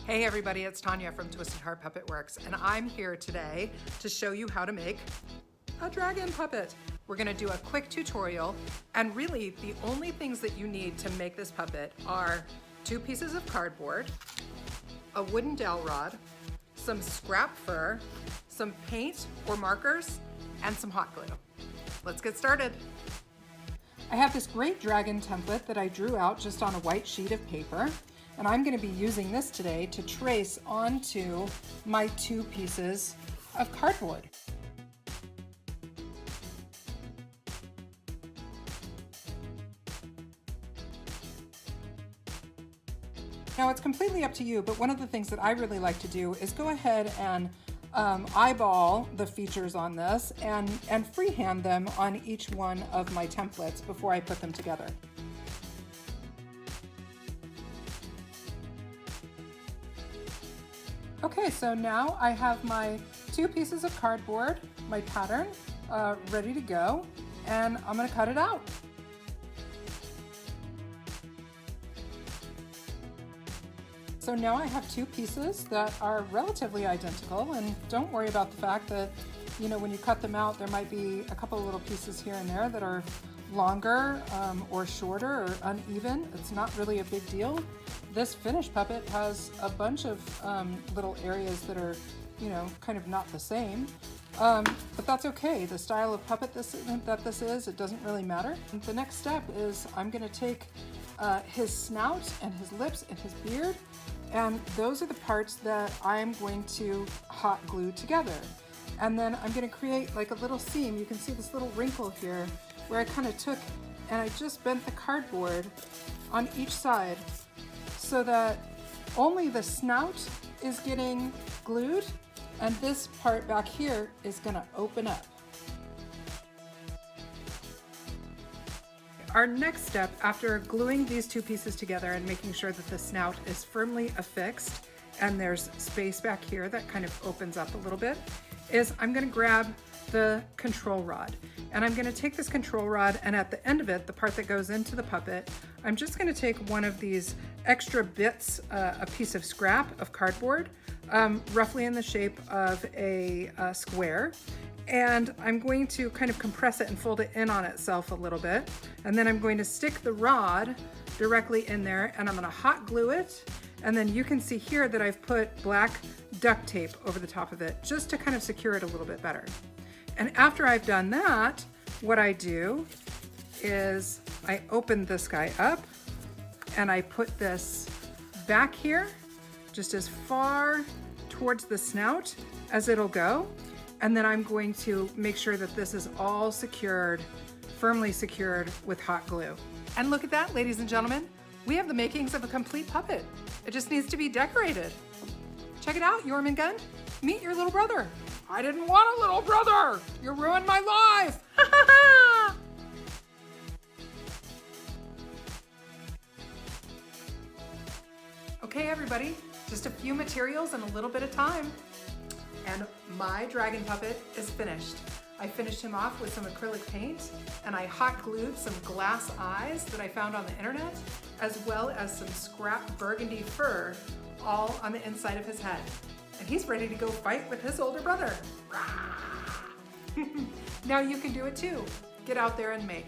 Hey everybody, it's Tanya from Twistedheart Puppetworks, and I'm here today to show you how to make a dragon puppet. We're gonna do a quick tutorial, and really the only things that you need to make this puppet are 2 pieces of cardboard, a wooden dowel rod, some scrap fur, some paint or markers, and some hot glue. Let's get started. I have this great dragon template that I drew out just on a white sheet of paper. And I'm going to be using this today to trace onto my 2 pieces of cardboard. Now it's completely up to you, but one of the things that I really like to do is go ahead and eyeball the features on this and freehand them on each one of my templates before I put them together. Okay, so now I have my 2 pieces of cardboard, my pattern, ready to go, and I'm going to cut it out. So now I have 2 pieces that are relatively identical, and don't worry about the fact that, you know, when you cut them out, there might be a couple of little pieces here and there that are longer or shorter or uneven. It's not really a big deal. This finished puppet has a bunch of little areas that are, you know, kind of not the same, but that's okay. The style of puppet that this is, it doesn't really matter. The next step is I'm going to take his snout and his lips and his beard, and those are the parts that I'm going to hot glue together. And then I'm going to create like a little seam. You can see this little wrinkle here where I kind of took and I just bent the cardboard on each side so that only the snout is getting glued and this part back here is going to open up. Our next step, after gluing these 2 pieces together and making sure that the snout is firmly affixed and there's space back here that kind of opens up a little bit, is I'm going to grab the control rod. And I'm going to take this control rod, and at the end of it, the part that goes into the puppet, I'm just going to take one of these extra bits, a piece of scrap of cardboard, roughly in the shape of a square, and I'm going to kind of compress it and fold it in on itself a little bit. And then I'm going to stick the rod directly in there, and I'm going to hot glue it. And then you can see here that I've put black duct tape over the top of it just to kind of secure it a little bit better. And after I've done that, what I do is I open this guy up and I put this back here just as far towards the snout as it'll go. And then I'm going to make sure that this is all secured, firmly secured with hot glue. And look at that, ladies and gentlemen. We have the makings of a complete puppet. It just needs to be decorated. Check it out, Jormungand. Meet your little brother. I didn't want a little brother. You ruined my life. Okay, everybody, just a few materials and a little bit of time. And my dragon puppet is finished. I finished him off with some acrylic paint, and I hot glued some glass eyes that I found on the internet, as well as some scrap burgundy fur all on the inside of his head. And he's ready to go fight with his older brother. Now you can do it too. Get out there and make.